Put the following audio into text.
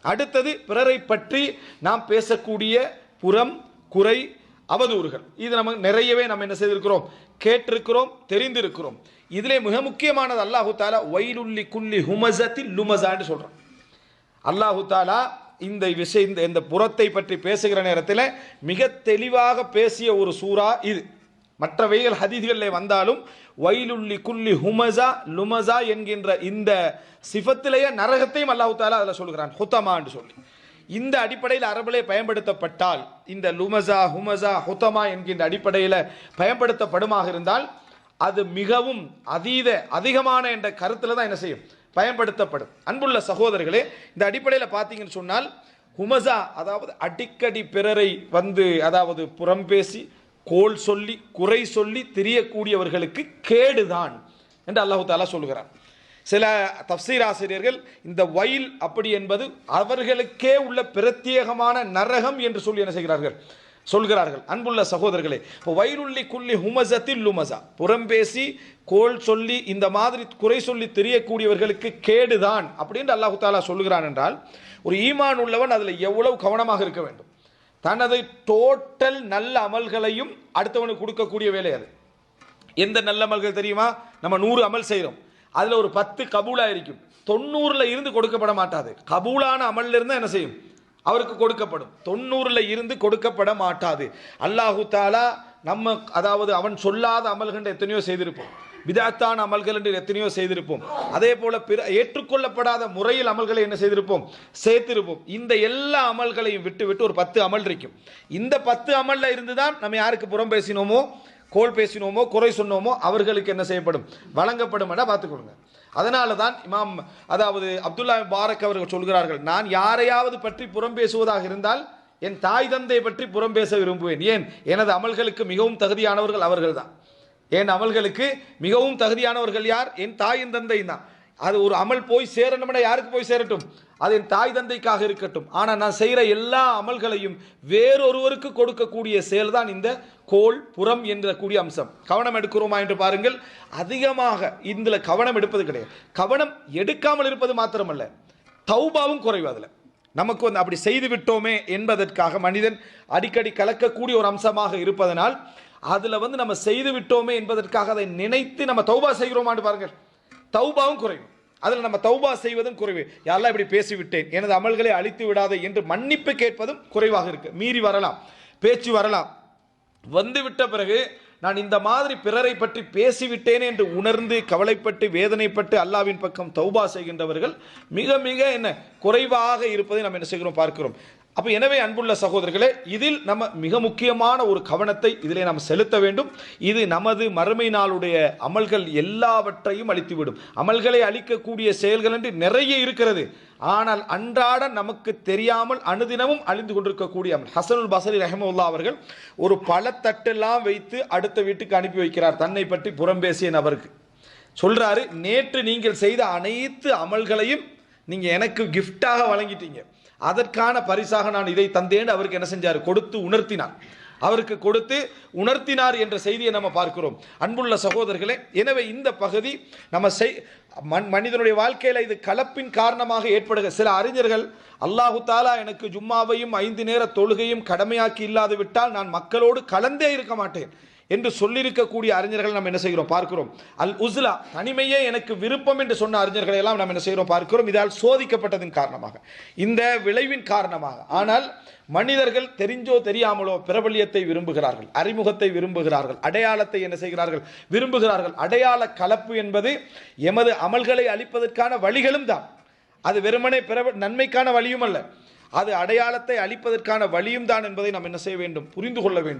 அடுத்தது பிறரை பற்றி நாம் பேசக்கூடிய புறம், குறை, அவதூறுகள். இது நமக்கு நிறையவே நம்ம என்ன செய்திருக்கிறோம், கேட்டிருக்கிறோம், தெரிந்திருக்கிறோம். இதிலே மிக முக்கியமானது அல்லாஹு தாலா வைலுல்லி குல்லி ஹுமஸத்தில் லுமஸான்னு சொல்றான். அல்லாஹு தாலா இந்த விஷயம் இந்த புறத்தை பற்றி பேசுகிற நேரத்தில் மிக தெளிவாக பேசிய ஒரு சூரா இது. மற்றவைகள் ஹதீஸ்களில் வந்தாலும் வைலுல்லி குல்லி ஹுமஸா லுமஸா என்கின்ற இந்த சிஃபத்திலேயே நரகத்தையும் அல்லாஹு தாலா அதில் சொல்கிறான், ஹுத்தமா என்று சொல்லி. இந்த அடிப்படையில் அரபிலே பயன்படுத்தப்பட்டால், இந்த லுமஸா ஹுமஸா ஹுத்தமா என்கின்ற அடிப்படையில் பயன்படுத்தப்படுமாக இருந்தால் அது மிகவும் அதிகமான என்ற கருத்தில் தான் என்ன செய்யும், பயன்படுத்தப்படும். அன்புள்ள சகோதரர்களே, இந்த அடிப்படையில் பார்த்தீங்கன்னு சொன்னால் ஹுமஸா அதாவது அடிக்கடி பிறரை அதாவது புறம் பேசி கோல் சொல்லி குறை சொல்லி திரியக்கூடியவர்களுக்கு கேடுதான் என்று அல்லாஹு தாலா சொல்கிறார். சில தஃப்சீர் ஆசிரியர்கள் இந்த வயல் அப்படி என்பது அவர்களுக்கே உள்ள பிரத்யேகமான நரகம் என்று சொல்லி என்ன செய்கிறார்கள், சொல்கிறார்கள். அன்புள்ள சகோதரர்களே, இப்போ வைலுல்லி குல்லி ஹுமஸத்தில் லுமஸா, புறம்பேசி கோல் சொல்லி இந்த மாதிரி குறை சொல்லி தெரியக்கூடியவர்களுக்கு கேடுதான் அப்படின்னு அல்லாஹு தாலா சொல்லுகிறான் என்றால், ஒரு ஈமான் உள்ளவன் அதில் எவ்வளவு கவனமாக இருக்க வேண்டும். தனது டோட்டல் நல்ல அமல்களையும் அடுத்தவனுக்கு கொடுக்கக்கூடிய வேலை அது. எந்த நல்ல அமல்கள் தெரியுமா, நம்ம 100 அமல் செய்கிறோம், அதில் ஒரு 10 கபூலாக இருக்கும், 90ல் இருந்து கொடுக்கப்பட மாட்டாது. கபூலான அமல்ல இருந்து என்ன செய்யும், அவருக்கு கொடுக்கப்படும். 90ல் இருந்து கொடுக்கப்பட மாட்டாது. அல்லாஹு தாலா நம்ம அதாவது அவன் சொல்லாத அமல்கள் எத்தனையோ செய்திருப்போம், பிதஅத்தான அமல்கள் என்று எத்தனையோ செய்திருப்போம். அதே போல ஏற்றுக்கொள்ளப்படாத முறையில் அமல்களை என்ன செய்திருப்போம், சேர்த்திருப்போம். இந்த எல்லா அமல்களையும் விட்டு ஒரு 10 அமல் இருக்கும். இந்த 10 அமல்ல இருந்து தான் நம்ம யாருக்கு புறம் பேசினோமோ, கோல் பேசினோமோ, குறை சொன்னோமோ அவர்களுக்கு என்ன செய்யப்படும், வழங்கப்படும் என பார்த்துக்கொள்ளுங்க. அதனால தான் இமாம் அதாவது அப்துல்லா பாரக் அவர்கள் சொல்கிறார்கள், நான் யாரையாவது பற்றி புறம் பேசுவதாக இருந்தால் என் தாய் தந்தை பற்றி புறம் பேச விரும்புவேன். ஏன், எனது அமல்களுக்கு மிகவும் தகுதியானவர்கள் அவர்கள் தான். என் அமல்களுக்கு மிகவும் தகுதியானவர்கள் யார், என் தாயின் தந்தை தான். அது ஒரு அமல் போய் சேரணும்னா யாருக்கு போய் சேரட்டும், அது என் தாய் தந்தைக்காக இருக்கட்டும். ஆனால் நான் செய்கிற எல்லா அமல்களையும் வேறொருவருக்கு கொடுக்கக்கூடிய செயல் தான் இந்த கோல் புறம் என்ற கூடிய அம்சம். கவனம் எடுக்கிறோமா என்று பாருங்கள். அதிகமாக இதில் கவனம் எடுப்பது கிடையாது. கவனம் எடுக்காமல் இருப்பது மாத்திரமல்ல, தௌபாவும் குறைவு. அதில் நமக்கு அப்படி செய்து விட்டோமே என்பதற்காக மனிதன் அடிக்கடி கலக்கக்கூடிய ஒரு அம்சமாக இருப்பதனால் அதில் நம்ம செய்து விட்டோமே என்பதற்காக அதை நினைத்து நம்ம தௌபா செய்கிறோமான்னு பாருங்கள், தௌபாவும் குறைவு. அதில் நம்ம தௌபா செய்வதும் குறைவு. யாரெல்லாம் இப்படி பேசிவிட்டேன், எனது அமல்களை அழித்து விடாதே என்று மன்னிப்பு கேட்பதும் குறைவாக இருக்கு. மீறி வரலாம், பேச்சு வரலாம். வந்துவிட்ட பிறகு நான் இந்த மாதிரி பிறரை பற்றி பேசிவிட்டேன் என்று உணர்ந்து கவலைப்பட்டு வேதனைப்பட்டு அல்லாவின் பக்கம் தௌபா செய்கின்றவர்கள் மிக மிக என்ன குறைவாக இருப்பதை நம்ம என்ன செய்கிறோம், பார்க்கிறோம். அப்போ எனவே அன்புள்ள சகோதரர்களே, இதில் நம்ம மிக முக்கியமான ஒரு கவனத்தை இதிலே நாம் செலுத்த வேண்டும். இது நமது மறுமை நாளுடைய அமல்கள் எல்லாவற்றையும் அழித்துவிடும். அமல்களை அழிக்கக்கூடிய செயல்கள் என்று நிறைய இருக்கிறது. ஆனால் அன்றாட நமக்கு தெரியாமல் அனுதினமும் அழிந்து கொண்டிருக்கக்கூடிய அமல். ஹசனுல் பஸ்ரி ரஹ்மத்துல்லாஹி அவர்கள் ஒரு பழத்தட்டெல்லாம் வைத்து அடுத்த வீட்டுக்கு அனுப்பி வைக்கிறார். தன்னை பற்றி புறம் பேசிய நபருக்கு சொல்றாரு, நேற்று நீங்கள் செய்த அனைத்து அமல்களையும் நீங்க எனக்கு கிஃப்டாக வழங்கிட்டீங்க, அதற்கான பரிசாக நான் இதை தந்தேன். அவருக்கு என்ன செஞ்சார், கொடுத்து உணர்த்தினார். அவருக்கு கொடுத்து உணர்த்தினார் என்ற செய்தியை நம்ம பார்க்கிறோம். அன்புள்ள சகோதரர்களே, எனவே இந்த பகுதி நம்ம மனிதனுடைய வாழ்க்கையில் இது கலப்பின் காரணமாக ஏற்படுகிற சில அறிஞர்கள், அல்லாஹு தாலா எனக்கு ஜும்மாவையும் 5 நேர தொழுகையும் கடமையாக்கி இல்லாது விட்டால் நான் மக்களோடு கலந்தே இருக்க மாட்டேன் என்று சொல்லியிருக்கக்கூடிய அறிஞர்கள் நம்ம என்ன செய்கிறோம், பார்க்கிறோம். அல் உஸ்லா, தனிமையே எனக்கு விருப்பம் என்று சொன்ன அறிஞர்களை எல்லாம் நம்ம என்ன செய்கிறோம், பார்க்கிறோம். இதால் சோதிக்கப்பட்டதன் காரணமாக, இந்த விளைவின் காரணமாக. ஆனால் மனிதர்கள் தெரிஞ்சோ தெரியாமலோ பிரபல்யத்தை விரும்புகிறார்கள், அறிமுகத்தை விரும்புகிறார்கள், அடையாளத்தை என்ன செய்கிறார்கள், விரும்புகிறார்கள். அடையாள கலப்பு என்பது எமது அமல்களை அளிப்பதற்கான வழிகளும் தான். அது வெறுமனே நன்மைக்கான வழியும் அல்ல, அது அடையாளத்தை அளிப்பதற்கான வழியும் தான் என்பதை நாம் என்ன செய்ய வேண்டும், புரிந்து கொள்ள வேண்டும்.